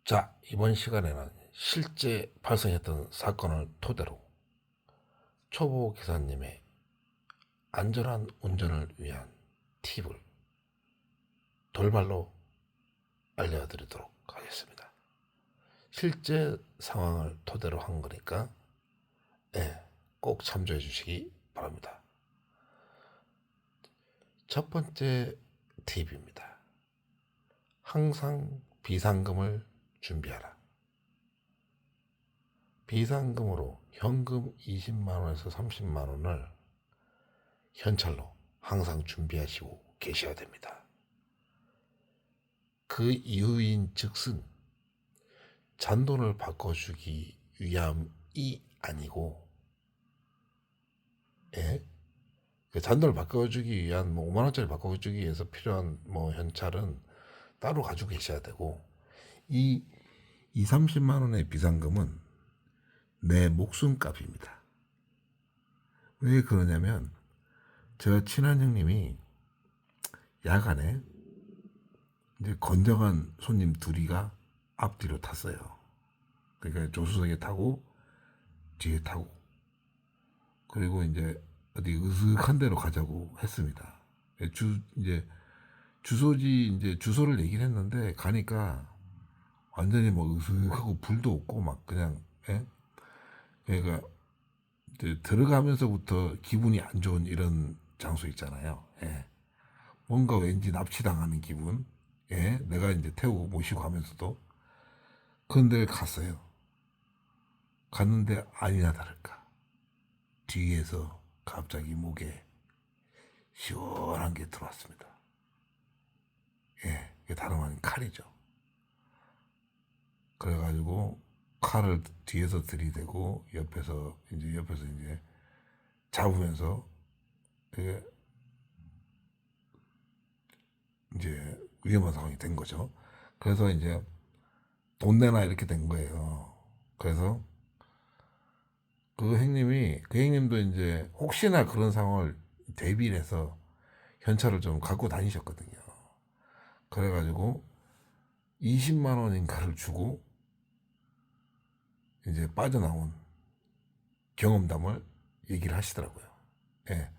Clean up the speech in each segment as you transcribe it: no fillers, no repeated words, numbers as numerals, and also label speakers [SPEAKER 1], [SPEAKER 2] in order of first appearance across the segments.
[SPEAKER 1] 자, 이번 시간에는 실제 발생했던 사건을 토대로 초보 기사님의 안전한 운전을 위한 팁을 돌발로 알려드리도록 하겠습니다. 실제 상황을 토대로 한 거니까 꼭 참조해 주시기 바랍니다. 첫 번째 팁입니다. 항상 비상금을 준비하라. 비상금으로 현금 20만 원에서 30만 원을 현찰로 항상 준비하시고 계셔야 됩니다. 그 이유인 즉슨 잔돈을 바꿔주기 위함이 아니고, 그 잔돈을 바꿔주기 위한 5만 원짜리 바꿔주기 위해서 필요한 현찰은 따로 가지고 계셔야 되고, 이 2, 30만 원의 비상금은 내 목숨값입니다. 왜 그러냐면 제가 친한 형님이 야간에 이제 건장한 손님 둘이가 앞뒤로 탔어요. 그러니까 조수석에 타고 뒤에 타고, 그리고 이제 어디 으슥한 데로 가자고 했습니다. 이제 주소를 얘기를 했는데 가니까 완전히 으슥하고 불도 없고 막 그냥, 그러니까 이제 들어가면서부터 기분이 안 좋은 이런 장소 있잖아요. 뭔가 왠지 납치당하는 기분. 내가 이제 태우고 모시고 가면서도 그런 데를 갔어요. 갔는데 아니나 다를까 뒤에서 갑자기 목에 시원한 게 들어왔습니다. 그게 다름 아닌 칼이죠. 그래가지고 칼을 뒤에서 들이대고 옆에서 이제 잡으면서 그게 이제 위험한 상황이 된 거죠. 그래서 이제 돈 내놔 이렇게 된 거예요. 그래서 그 형님도 이제 혹시나 그런 상황을 대비를 해서 현찰을 좀 갖고 다니셨거든요. 그래가지고 20만 원인가를 주고 이제 빠져나온 경험담을 얘기를 하시더라고요. 예.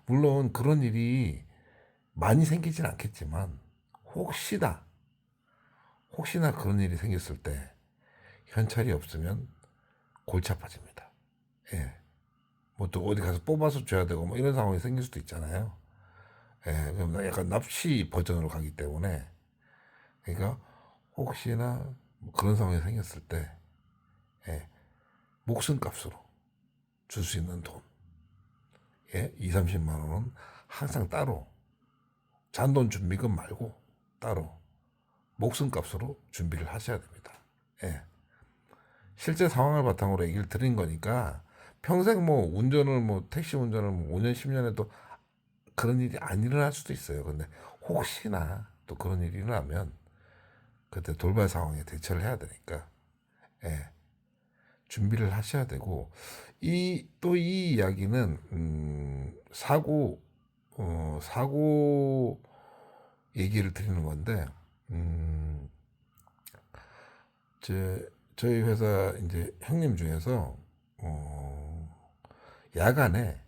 [SPEAKER 1] 물론 그런 일이 많이 생기진 않겠지만 혹시나 그런 일이 생겼을 때 현찰이 없으면 골치 아파집니다. 뭐 또 어디 가서 뽑아서 줘야 되고 뭐 이런 상황이 생길 수도 있잖아요. 그럼 약간 납치 버전으로 가기 때문에, 그러니까 혹시나 뭐 그런 상황이 생겼을 때 목숨값으로 줄 수 있는 돈, 2, 30만 원은 항상 따로, 잔돈 준비금 말고 따로 목숨값으로 준비를 하셔야 됩니다. 실제 상황을 바탕으로 얘기를 드린 거니까 평생 택시 운전을 5년, 10년 해도 그런 일이 안 일어날 수도 있어요. 근데 혹시나 또 그런 일이 일어나면 그때 돌발 상황에 대처를 해야 되니까 준비를 하셔야 되고, 이 이야기는 사고 얘기를 드리는 건데, 저희 회사 이제 형님 중에서 야간에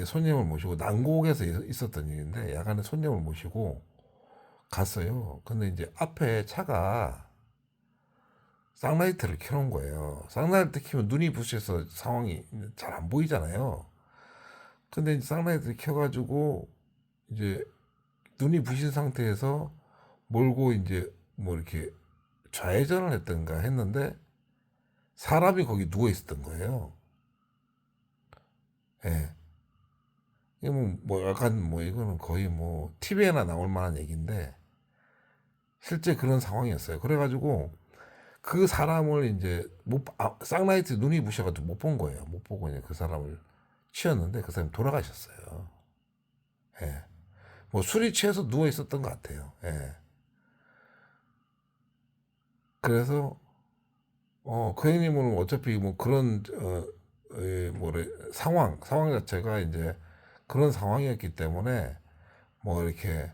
[SPEAKER 1] 손님을 모시고, 난곡에서 있었던 일인데 야간에 손님을 모시고 갔어요. 근데 이제 앞에 차가 쌍라이트를 켜놓은 거예요. 쌍라이트 켜면 눈이 부셔서 상황이 잘 안 보이잖아요. 근데 이제 쌍라이트를 켜가지고 이제 눈이 부신 상태에서 몰고 이제 뭐 이렇게 좌회전을 했던가 했는데 사람이 거기 누워 있었던 거예요. 예. 이거 약간 이거는 거의 TV에나 나올 만한 얘기인데 실제 그런 상황이었어요. 그래가지고 그 사람을 이제 쌍라이트 눈이 부셔가지고 못 본 거예요. 못 보고 이제 그 사람을 치었는데 그 사람이 돌아가셨어요. 예. 술이 취해서 누워 있었던 것 같아요. 그래서 그 형님은 어차피 그런 상황 자체가 이제 그런 상황이었기 때문에 이렇게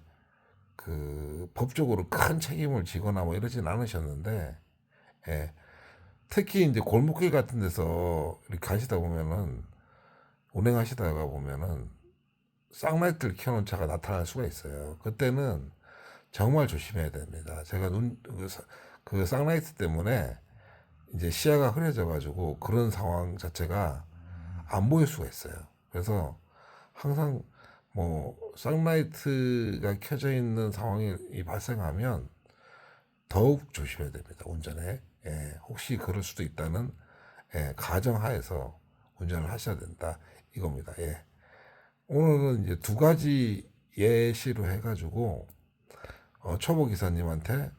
[SPEAKER 1] 그 법적으로 큰 책임을 지거나 뭐 이러진 않으셨는데, 예, 특히 이제 골목길 같은 데서 이렇게 가시다 보면은 운행하시다가 보면은 쌍라이트를 켜놓은 차가 나타날 수가 있어요. 그때는 정말 조심해야 됩니다. 제가 그 쌍라이트 때문에 이제 시야가 흐려져 가지고 그런 상황 자체가 안 보일 수가 있어요. 그래서 항상 뭐 쌍라이트가 켜져 있는 상황이 발생하면 더욱 조심해야 됩니다. 운전에. 예, 혹시 그럴 수도 있다는 가정하에서 운전을 하셔야 된다 이겁니다. 예. 오늘은 이제 두 가지 예시로 해가지고 초보 기사님한테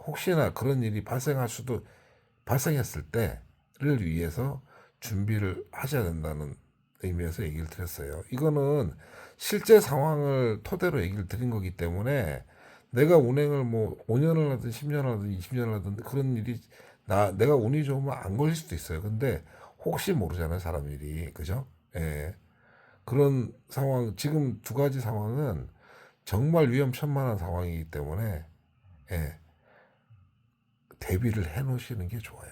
[SPEAKER 1] 혹시나 그런 일이 발생했을 때를 위해서 준비를 하셔야 된다는 의미에서 얘기를 드렸어요. 이거는 실제 상황을 토대로 얘기를 드린 거기 때문에 내가 운행을 뭐 5년을 하든 10년을 하든 20년을 하든 그런 일이 내가 운이 좋으면 안 걸릴 수도 있어요. 근데 혹시 모르잖아요, 사람 일이. 그죠? 예. 그런 상황, 지금 두 가지 상황은 정말 위험천만한 상황이기 때문에 예, 대비를 해 놓으시는 게 좋아요.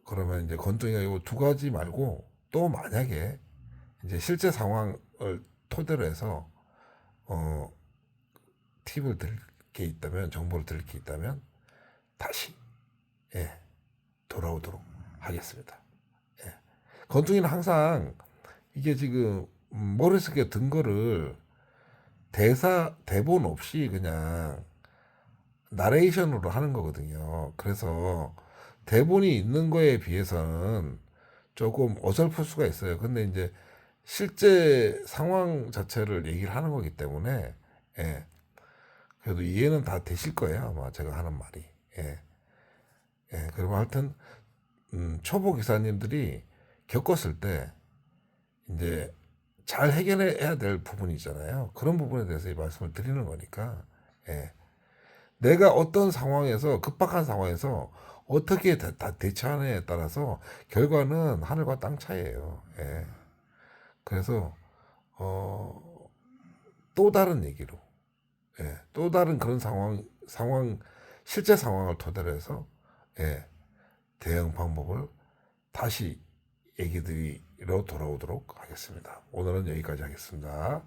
[SPEAKER 1] 그러면 이제 건동이가 이 두 가지 말고 또 만약에 이제 실제 상황을 토대로 해서 어, 팁을 드릴 게 있다면, 정보를 드릴 게 있다면 다시 예, 돌아오도록 하겠습니다. 예. 건둥이는 항상 이게 지금 머릿속에 든 거를 대본 없이 그냥 나레이션으로 하는 거거든요. 그래서 대본이 있는 거에 비해서는 조금 어설플 수가 있어요. 근데 이제 실제 상황 자체를 얘기를 하는 거기 때문에 예, 그래도 이해는 다 되실 거예요. 아마 제가 하는 말이. 예, 예, 그리고 하여튼 초보 기사님들이 겪었을 때 이제 잘 해결해야 될 부분이 있잖아요. 그런 부분에 대해서 이 말씀을 드리는 거니까 예. 내가 어떤 상황에서 급박한 상황에서 어떻게 다 대처하느냐에 따라서 결과는 하늘과 땅 차이예요. 예. 그래서 어, 또 다른 얘기로 또 다른 그런 상황 실제 상황을 토대로 해서 예, 대응 방법을 다시 얘기드리러 돌아오도록 하겠습니다. 오늘은 여기까지 하겠습니다.